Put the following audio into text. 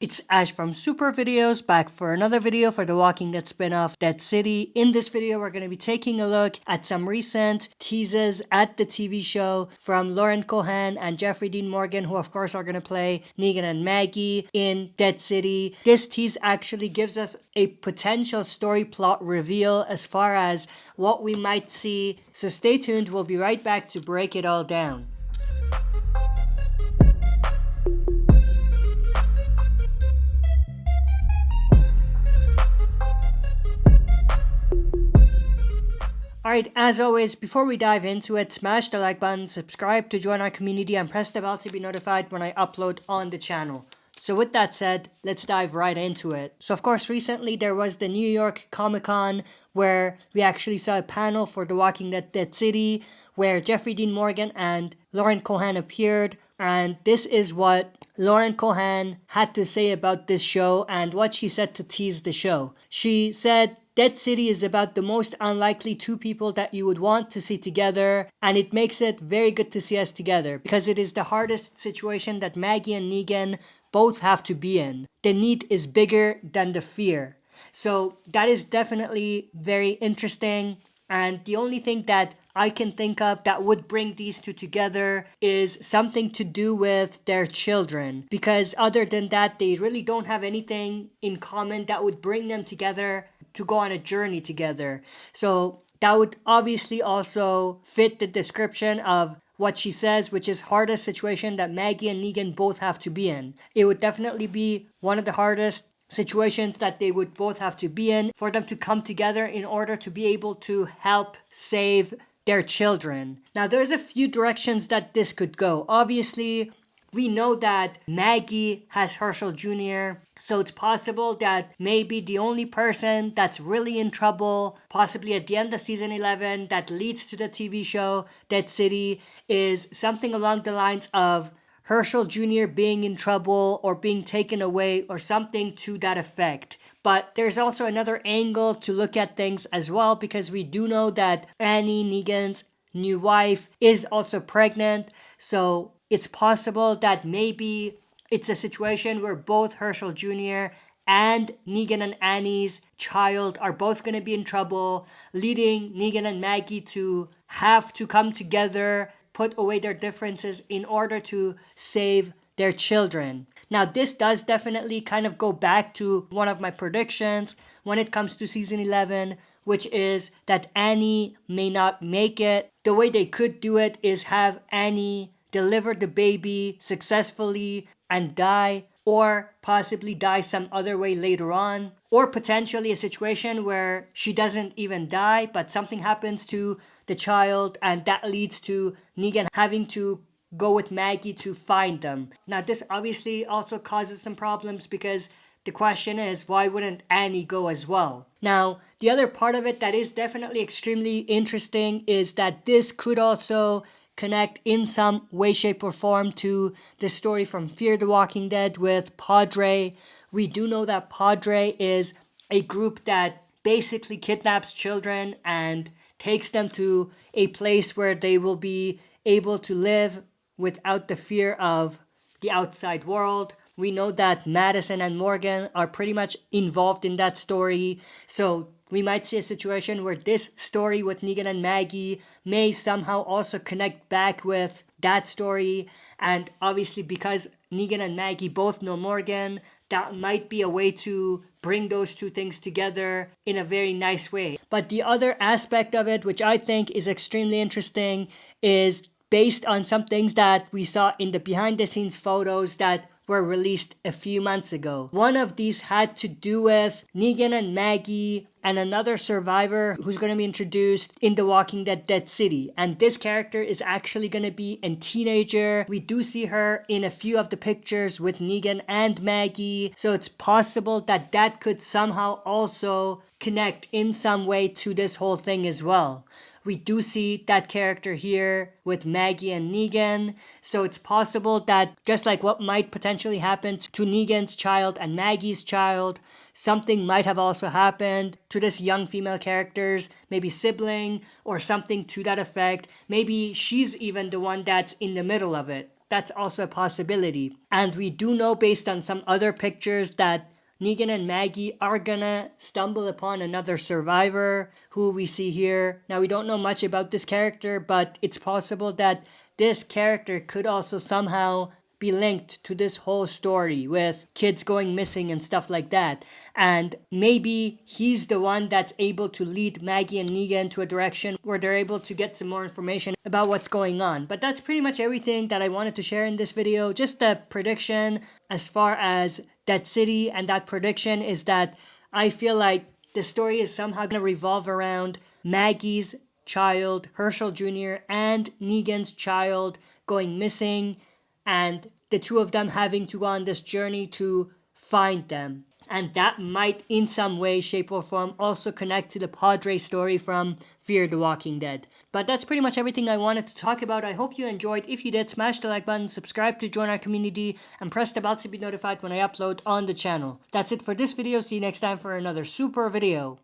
It's Ash from Super Videos, back for another video for the Walking Dead spin-off, Dead City. In this video, we're going to be taking a look at some recent teases at the TV show from Lauren Cohan and Jeffrey Dean Morgan, who of course are going to play Negan and Maggie in Dead City. This tease actually gives us a potential story plot reveal as far as what we might see, so stay tuned, we'll be right back to break it all down. Alright, as always, before we dive into it, smash the like button, subscribe to join our community, and press the bell to be notified when I upload on the channel. So with that said, let's dive right into it. So of course, recently there was the New York Comic-Con where we actually saw a panel for The Walking Dead Dead City where Jeffrey Dean Morgan and Lauren Cohan appeared. And this is what Lauren Cohan had to say about this show and what she said to tease the show. She said, Dead City is about the most unlikely two people that you would want to see together, and it makes it very good to see us together because it is the hardest situation that Maggie and Negan both have to be in. The need is bigger than the fear. So that is definitely very interesting, and the only thing that I can think of that would bring these two together is something to do with their children, because other than that they really don't have anything in common that would bring them together to go on a journey together. So that would obviously also fit the description of what she says, which is hardest situation that Maggie and Negan both have to be in. It would definitely be one of the hardest situations that they would both have to be in for them to come together in order to be able to help save their children. Now there's a few directions that this could go. Obviously, we know that Maggie has Hershel Jr., so it's possible that maybe the only person that's really in trouble, possibly at the end of season 11, that leads to the TV show Dead City, is something along the lines of Hershel Jr. being in trouble or being taken away or something to that effect. But there's also another angle to look at things as well, because we do know that Annie, Negan's new wife, is also pregnant, so it's possible that maybe it's a situation where both Hershel Jr. and Negan and Annie's child are both going to be in trouble, leading Negan and Maggie to have to come together, put away their differences in order to save their children. Now, this does definitely kind of go back to one of my predictions when it comes to season 11, which is that Annie may not make it. The way they could do it is have Annie deliver the baby successfully and die, or possibly die some other way later on, or potentially a situation where she doesn't even die, but something happens to the child and that leads to Negan having to go with Maggie to find them. Now this obviously also causes some problems because the question is, why wouldn't Annie go as well? Now, the other part of it that is definitely extremely interesting is that this could also connect in some way, shape, or form to the story from Fear the Walking Dead with PADRE. We do know that PADRE is a group that basically kidnaps children and takes them to a place where they will be able to live without the fear of the outside world. We know that Madison and Morgan are pretty much involved in that story, so we might see a situation where this story with Negan and Maggie may somehow also connect back with that story. And obviously, because Negan and Maggie both know Morgan, that might be a way to bring those two things together in a very nice way. But the other aspect of it, which I think is extremely interesting, is based on some things that we saw in the behind the scenes photos that were released a few months ago. One of these had to do with Negan and Maggie and another survivor who's going to be introduced in The Walking Dead Dead City. And this character is actually going to be a teenager. We do see her in a few of the pictures with Negan and Maggie. So it's possible that that could somehow also connect in some way to this whole thing as well. We do see that character here with Maggie and Negan, so it's possible that just like what might potentially happen to Negan's child and Maggie's child, something might have also happened to this young female character's maybe sibling or something to that effect. Maybe she's even the one that's in the middle of it. that's also a possibility. And we do know based on some other pictures that Negan and Maggie are gonna stumble upon another survivor who we see here. Now, we don't know much about this character, but it's possible that this character could also somehow be linked to this whole story with kids going missing and stuff like that. And maybe he's the one that's able to lead Maggie and Negan to a direction where they're able to get some more information about what's going on. But that's pretty much everything that I wanted to share in this video. Just a prediction as far as Dead City, and that prediction is that I feel like the story is somehow going to revolve around Maggie's child, Hershel Jr., and Negan's child going missing, and the two of them having to go on this journey to find them. And that might, in some way, shape, or form, also connect to the PADRE story from Fear the Walking Dead. But that's pretty much everything I wanted to talk about. I hope you enjoyed. If you did, smash the like button, subscribe to join our community, and press the bell to be notified when I upload on the channel. That's it for this video. See you next time for another super video.